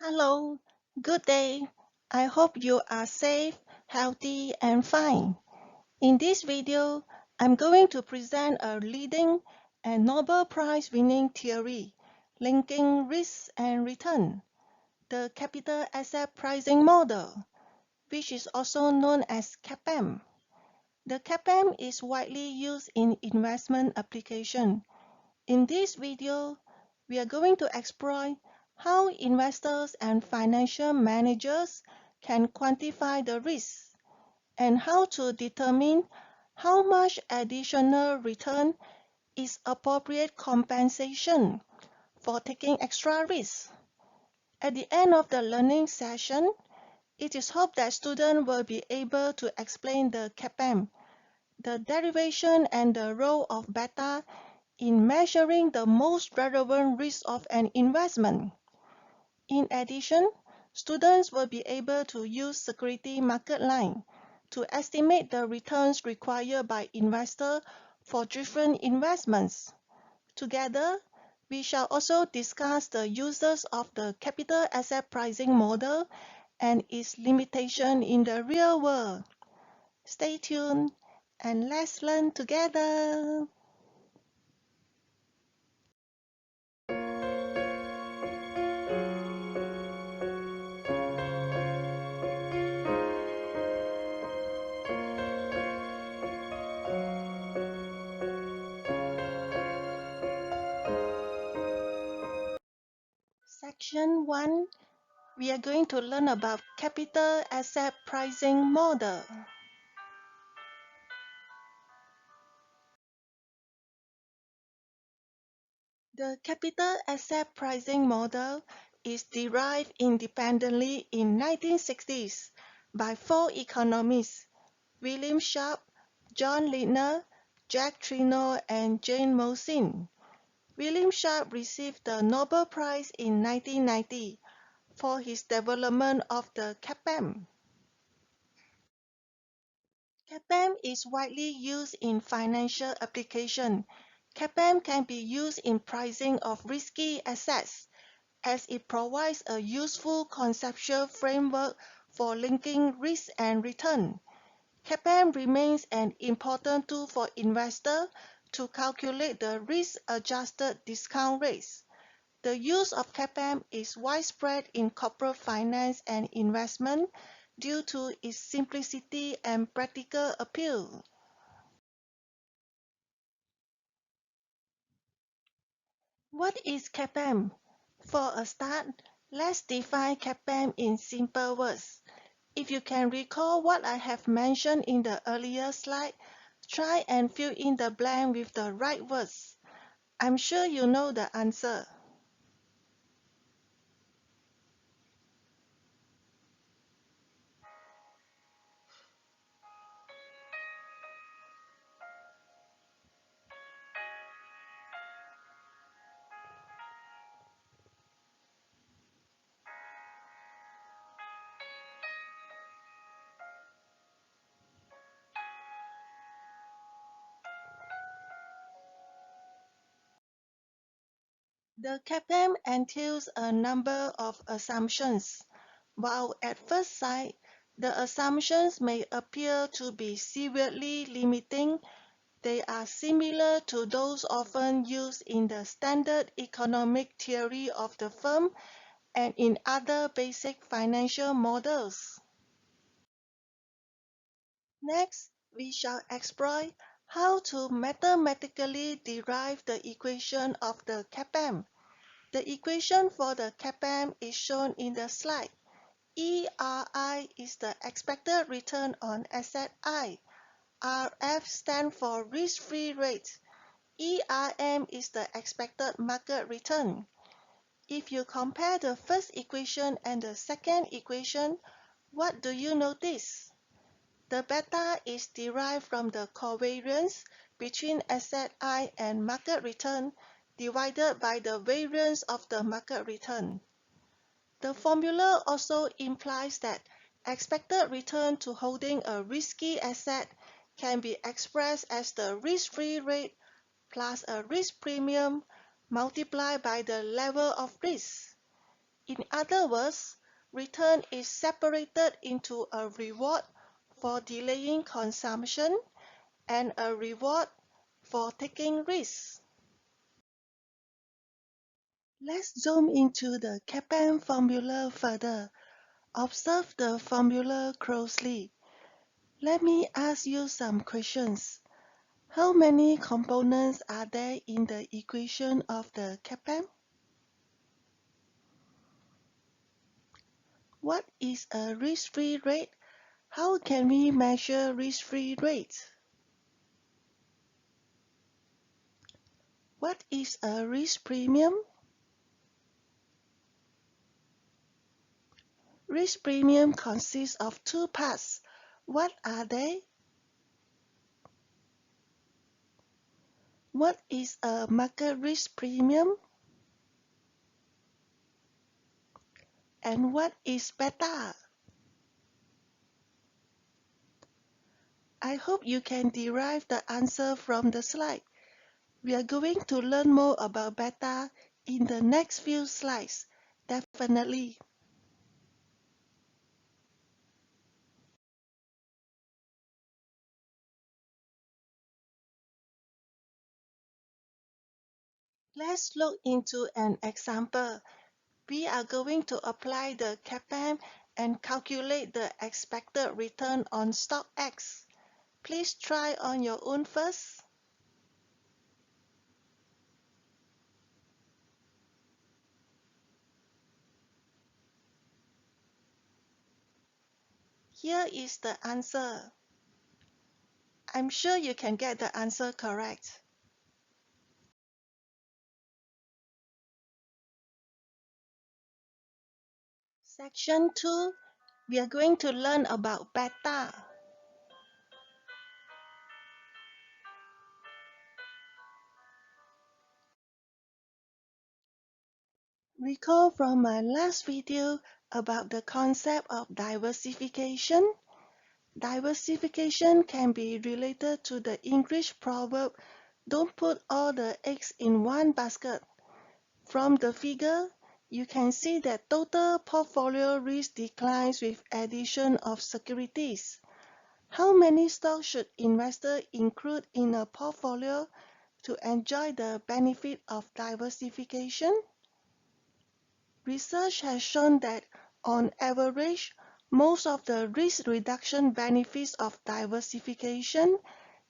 Hello, good day. I hope you are safe, healthy, and fine. In this video, I'm going to present a leading and Nobel Prize winning theory linking risk and return, the capital asset pricing model, which is also known as CAPM. The CAPM is widely used in investment application. In this video, we are going to explore how investors and financial managers can quantify the risk and how to determine how much additional return is appropriate compensation for taking extra risk. At the end of the learning session, it is hoped that students will be able to explain the CAPM, the derivation and the role of beta in measuring the most relevant risk of an investment. In addition, students will be able to use security market line to estimate the returns required by investors for different investments. Together, we shall also discuss the uses of the capital asset pricing model and its limitation in the real world. Stay tuned and let's learn together. Section 1, we are going to learn about capital asset pricing model. The capital asset pricing model is derived independently in 1960s by four economists, William Sharpe, John Lindner, Jack Trino, and Jane Mosin. William Sharpe received the Nobel Prize in 1990 for his development of the CAPM. CAPM is widely used in financial application. CAPM can be used in pricing of risky assets, as it provides a useful conceptual framework for linking risk and return. CAPM remains an important tool for investors to calculate the risk-adjusted discount rates. The use of CAPM is widespread in corporate finance and investment due to its simplicity and practical appeal. What is CAPM? For a start, let's define CAPM in simple words. If you can recall what I have mentioned in the earlier slide, try and fill in the blank with the right words. I'm sure you know the answer. The CAPM entails a number of assumptions. While at first sight, the assumptions may appear to be severely limiting, they are similar to those often used in the standard economic theory of the firm and in other basic financial models. Next, we shall explore how to mathematically derive the equation of the CAPM. The equation for the CAPM is shown in the slide. ERI is the expected return on asset I. RF stands for risk-free rate. ERM is the expected market return. If you compare the first equation and the second equation, what do you notice? The beta is derived from the covariance between asset I and market return divided by the variance of the market return. The formula also implies that expected return to holding a risky asset can be expressed as the risk-free rate plus a risk premium multiplied by the level of risk. In other words, return is separated into a reward for delaying consumption and a reward for taking risks. Let's zoom into the CAPM formula further. Observe the formula closely. Let me ask you some questions. How many components are there in the equation of the CAPM? What is a risk-free rate? How can we measure risk-free rate? What is a risk premium? Risk premium consists of two parts. What are they? What is a market risk premium? And what is beta? I hope you can derive the answer from the slide. We are going to learn more about beta in the next few slides, definitely. Let's look into an example. We are going to apply the CAPM and calculate the expected return on stock X. Please try on your own first. Here is the answer. I'm sure you can get the answer correct. Section 2, we are going to learn about beta. Recall from my last video about the concept of diversification. Diversification can be related to the English proverb, "Don't put all the eggs in one basket." From the figure, you can see that total portfolio risk declines with addition of securities. How many stocks should investors include in a portfolio to enjoy the benefit of diversification? Research has shown that, on average, most of the risk reduction benefits of diversification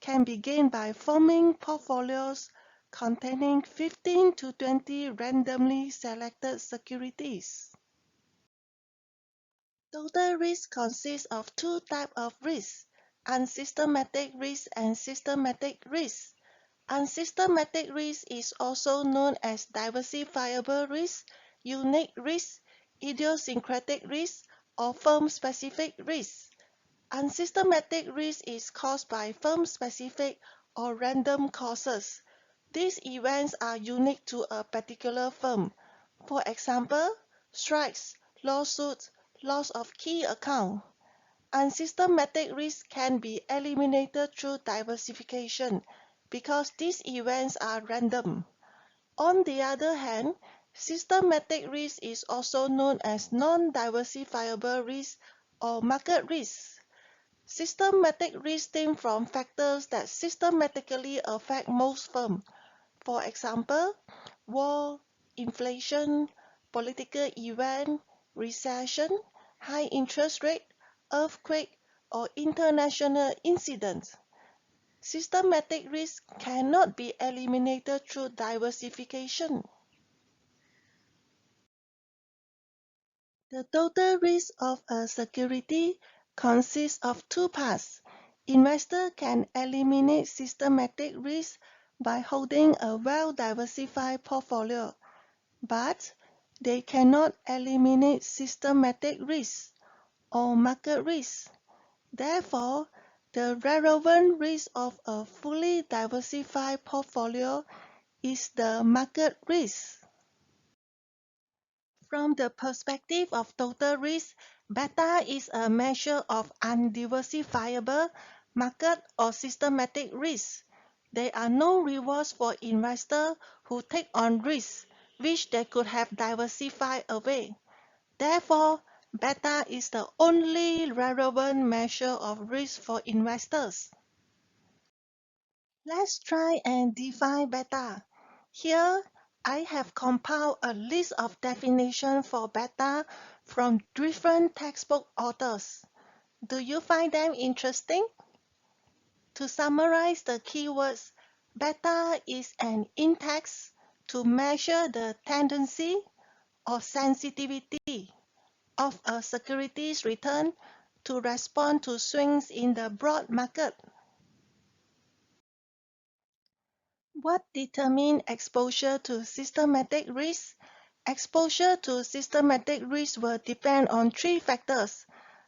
can be gained by forming portfolios containing 15 to 20 randomly selected securities. Total risk consists of two types of risk: unsystematic risk and systematic risk. Unsystematic risk is also known as diversifiable risk, unique risk, idiosyncratic risk, or firm-specific risk. Unsystematic risk is caused by firm-specific or random causes. These events are unique to a particular firm. For example, strikes, lawsuits, loss of key account. Unsystematic risk can be eliminated through diversification because these events are random. On the other hand, systematic risk is also known as non-diversifiable risk or market risk. Systematic risk stems from factors that systematically affect most firms. For example, war, inflation, political event, recession, high interest rate, earthquake, or international incidents. Systematic risk cannot be eliminated through diversification. The total risk of a security consists of two parts. Investors can eliminate systematic risk by holding a well-diversified portfolio, but they cannot eliminate systematic risk or market risk. Therefore, the relevant risk of a fully diversified portfolio is the market risk. From the perspective of total risk, beta is a measure of undiversifiable market or systematic risk. There are no rewards for investors who take on risks which they could have diversified away. Therefore, beta is the only relevant measure of risk for investors. Let's try and define beta. Here, I have compiled a list of definitions for beta from different textbook authors. Do you find them interesting? To summarize the keywords, beta is an index to measure the tendency or sensitivity of a security's return to respond to swings in the broad market. What determines exposure to systematic risk? Exposure to systematic risk will depend on three factors.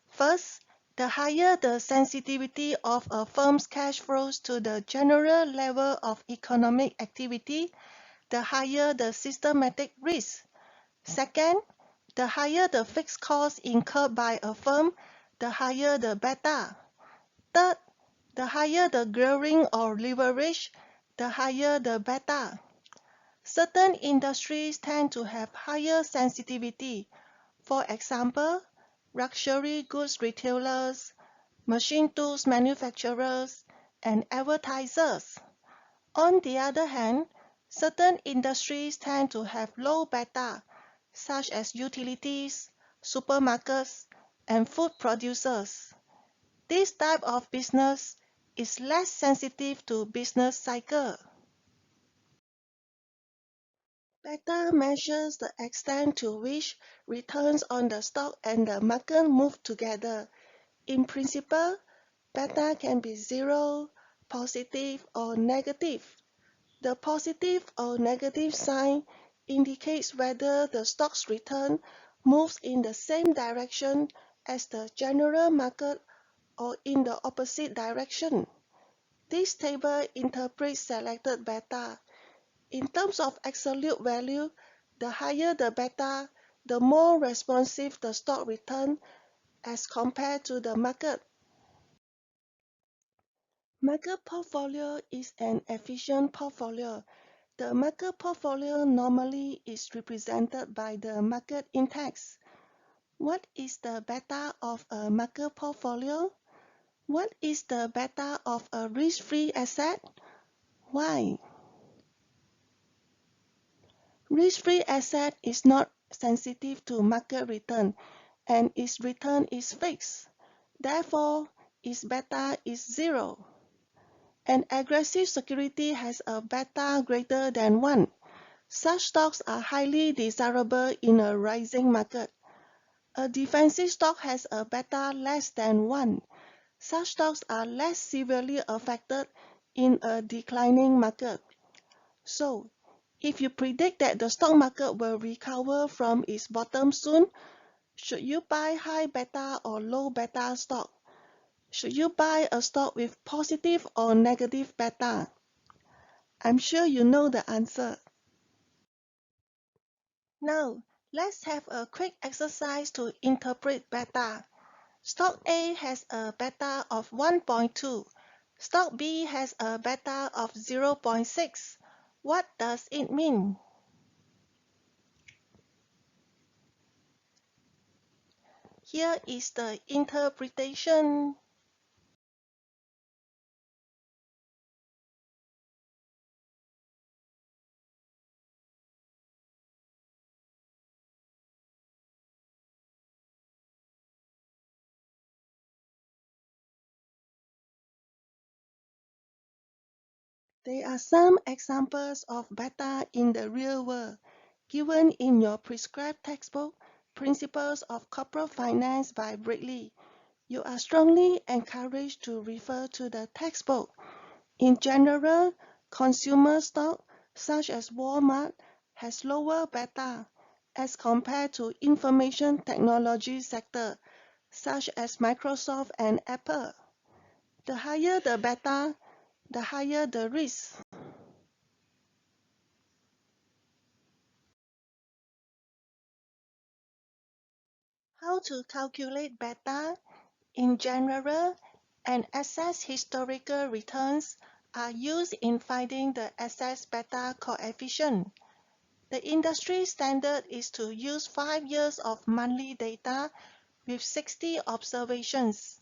First, the higher the sensitivity of a firm's cash flows to the general level of economic activity, the higher the systematic risk. Second, the higher the fixed cost incurred by a firm, the higher the beta. Third, the higher the gearing or leverage, the higher the beta. Certain industries tend to have higher sensitivity. For example, luxury goods retailers, machine tools manufacturers, and advertisers. On the other hand, certain industries tend to have low beta, such as utilities, supermarkets, and food producers. This type of business is less sensitive to business cycle. Beta measures the extent to which returns on the stock and the market move together. In principle, beta can be zero, positive, or negative. The positive or negative sign indicates whether the stock's return moves in the same direction as the general market or in the opposite direction. This table interprets selected beta. In terms of absolute value, the higher the beta, the more responsive the stock return as compared to the market. Market portfolio is an efficient portfolio. The market portfolio normally is represented by the market index. What is the beta of a market portfolio? What is the beta of a risk-free asset? Why? Risk-free asset is not sensitive to market return and its return is fixed. Therefore, its beta is zero. An aggressive security has a beta greater than 1. Such stocks are highly desirable in a rising market. A defensive stock has a beta less than 1. Such stocks are less severely affected in a declining market. So, if you predict that the stock market will recover from its bottom soon, should you buy high beta or low beta stock? Should you buy a stock with positive or negative beta? I'm sure you know the answer. Now, let's have a quick exercise to interpret beta. Stock A has a beta of 1.2. Stock B has a beta of 0.6. What does it mean? Here is the interpretation. There are some examples of beta in the real world, given in your prescribed textbook, Principles of Corporate Finance by Bradley. You are strongly encouraged to refer to the textbook. In general, consumer stock, such as Walmart, has lower beta as compared to information technology sector, such as Microsoft and Apple. The higher the beta, the higher the risk. How to calculate beta? In general, an asset's historical returns are used in finding the asset's beta coefficient. The industry standard is to use 5 years of monthly data with 60 observations.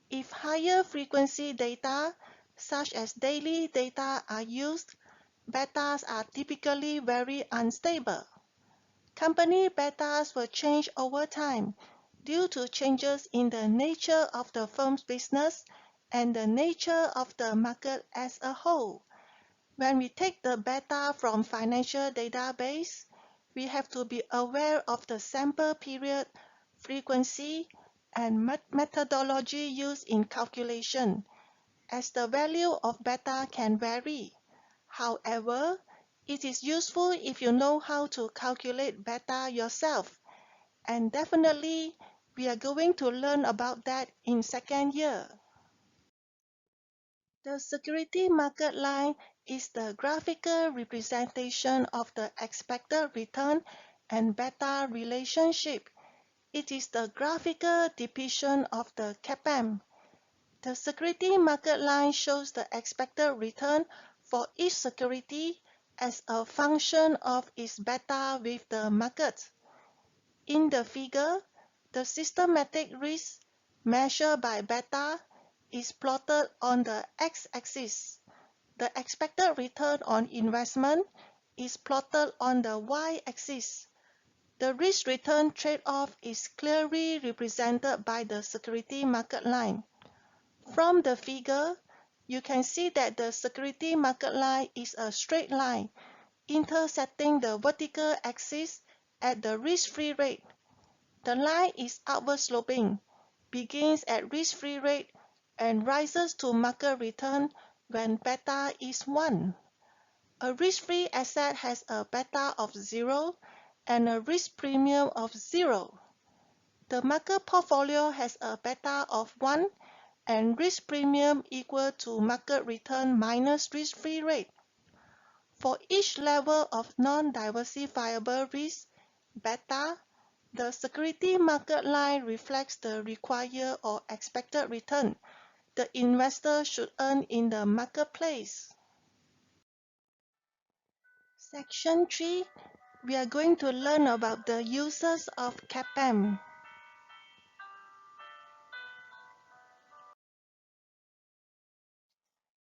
If higher frequency data, such as daily data, are used, betas are typically very unstable. Company betas will change over time due to changes in the nature of the firm's business and the nature of the market as a whole. When we take the beta from financial database, we have to be aware of the sample period, frequency, and methodology used in calculation, as the value of beta can vary. However, it is useful if you know how to calculate beta yourself, and definitely we are going to learn about that in second year. The security market line is the graphical representation of the expected return and beta relationship. It is the graphical depiction of the CAPM. The security market line shows the expected return for each security as a function of its beta with the market. In the figure, the systematic risk measured by beta is plotted on the x-axis. The expected return on investment is plotted on the y-axis. The risk-return trade-off is clearly represented by the security market line. From the figure, you can see that the security market line is a straight line intersecting the vertical axis at the risk-free rate. The line is upward sloping, begins at risk-free rate, and rises to market return when beta is 1. A risk-free asset has a beta of 0 and a risk premium of 0. The market portfolio has a beta of 1 and risk premium equal to market return minus risk-free rate. For each level of non-diversifiable risk, beta, the security market line reflects the required or expected return the investor should earn in the marketplace. Section 3, we are going to learn about the uses of CAPM.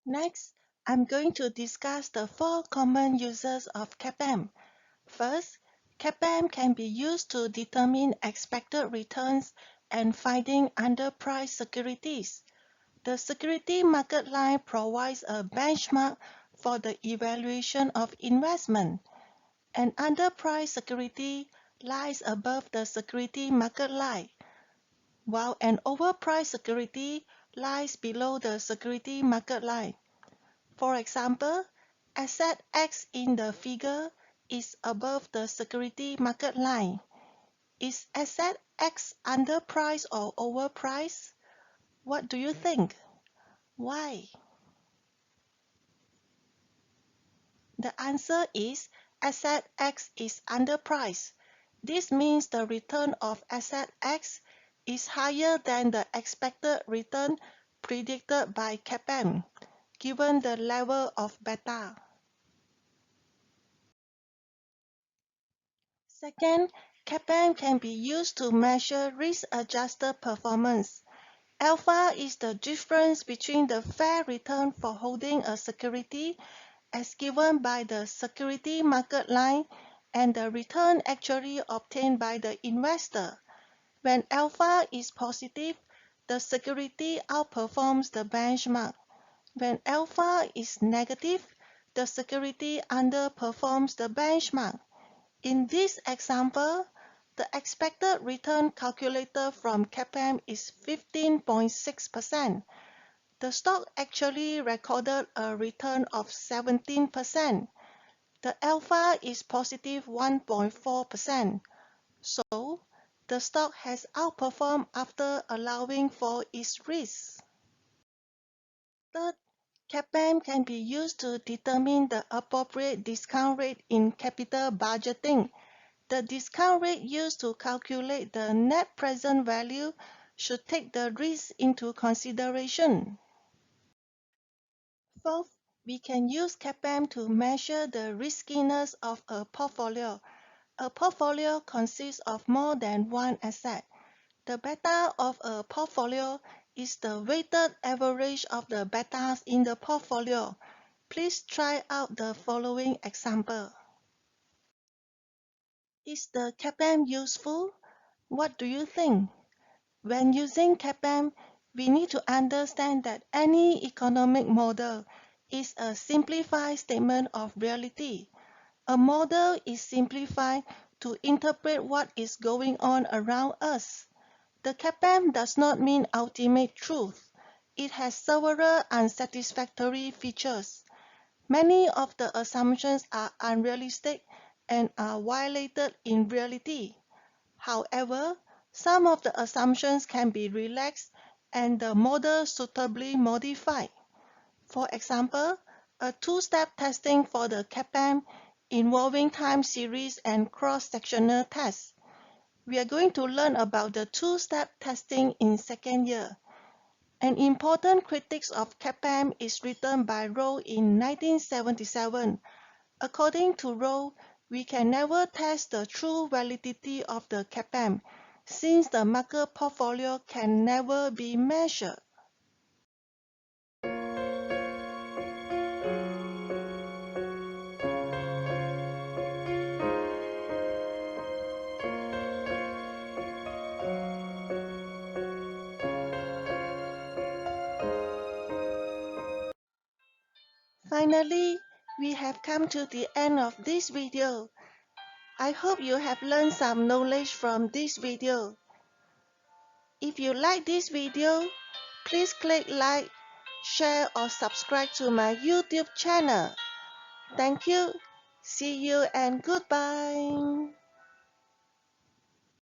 Next, I'm going to discuss the 4 common uses of CAPM. First, CAPM can be used to determine expected returns and finding underpriced securities. The security market line provides a benchmark for the evaluation of investment. An underpriced security lies above the security market line, while an overpriced security lies below the security market line. For example, asset X in the figure is above the security market line. Is asset X underpriced or overpriced? What do you think? Why? The answer is asset X is underpriced. This means the return of asset X is higher than the expected return predicted by CAPM, given the level of beta. Second, CAPM can be used to measure risk-adjusted performance. Alpha is the difference between the fair return for holding a security as given by the security market line and the return actually obtained by the investor. When alpha is positive, the security outperforms the benchmark. When alpha is negative, the security underperforms the benchmark. In this example, the expected return calculated from CAPM is 15.6%. The stock actually recorded a return of 17%. The alpha is positive 1.4%. So, the stock has outperformed after allowing for its risk. Third, CAPM can be used to determine the appropriate discount rate in capital budgeting. The discount rate used to calculate the net present value should take the risk into consideration. Fourth, We can use CAPM to measure the riskiness of a portfolio. A portfolio consists of more than one asset. The beta of a portfolio is the weighted average of the betas in the portfolio. Please try out the following example. Is the CAPM useful? What do you think? When using CAPM, we need to understand that any economic model is a simplified statement of reality. A model is simplified to interpret what is going on around us. The CAPM does not mean ultimate truth. It has several unsatisfactory features. Many of the assumptions are unrealistic and are violated in reality. However, some of the assumptions can be relaxed and the model suitably modified. For example, a two-step testing for the CAPM involving time series and cross-sectional tests. We are going to learn about the two-step testing in second year. An important critiques of CAPM is written by Rowe in 1977. According to Rowe, we can never test the true validity of the CAPM since the market portfolio can never be measured. Finally, we have come to the end of this video. I hope you have learned some knowledge from this video. If you like this video, please click like, share or subscribe to my YouTube channel. Thank you. See you and goodbye.